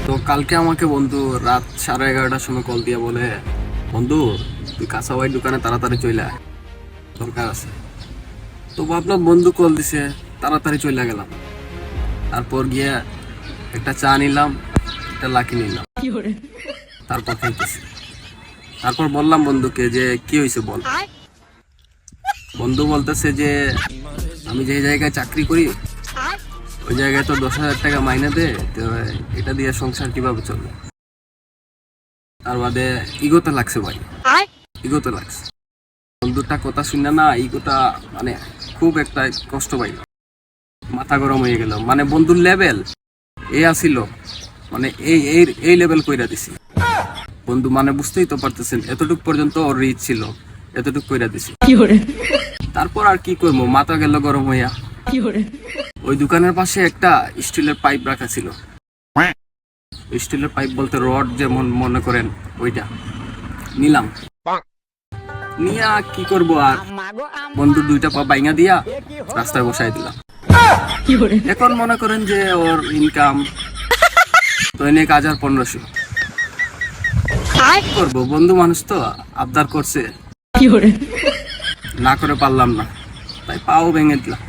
তো কালকে আমাকে বন্ধু রাত 11:30টার সময় কল দিয়ে বলে, বন্ধু তুই কাঁচাবাই দোকানে তাড়াতাড়ি চলে আয়, দরকার আছে। তো ভাবলাম বন্ধু কল দিছে, তাড়াতাড়ি চলে গেলাম। তারপর গিয়ে একটা চা নিলাম, একটা লাকি নিলাম, তারপর খাইতেছি। তারপর বললাম বন্ধুকে যে কি হয়েছে বল। বন্ধু বলতেছে যে আমি যে জায়গায় চাকরি করি ওই জায়গায় তো 10,000 টাকা মাইনে দে, তো এটা দিয়ে সংসার কিভাবে চলবে। তার বাদে ইগোতে লাগছে ভাই, ইগোতে লাগছে। বন্ধুটা কথা শুনে না ইগোটা মানে খুব একটা কষ্ট পাই, মাথা গরম হয়ে গেল। মানে বন্ধুর লেভেল এ আসিল, মানে এই এই এই লেভেল কইরা দিছি বন্ধু। মানে বুঝতেই তো পারতেছেন এতটুক পর্যন্ত ওর রিচ ছিল, এতটুক কইরা দিছি। তারপর আর কি করবো, মাথা গেল গরম হইয়া। ওই দোকানের পাশে একটা স্টিলের পাইপ রাখা ছিল। স্টিলের পাইপ বলতে রড যেমন মনে করেন ওইটা নিলাম। নিয়া কি করব আর, বন্ধুর দুইটা পা বাইঙা দিয়া রাস্তায় বসাই দিলাম। এখন মনে করেন যে ওর ইনকাম দৈনিক 1,500। করবো, বন্ধু মানুষ তো আবদার করছে, না করে পারলাম না, তাই পাও ভেঙে দিলাম।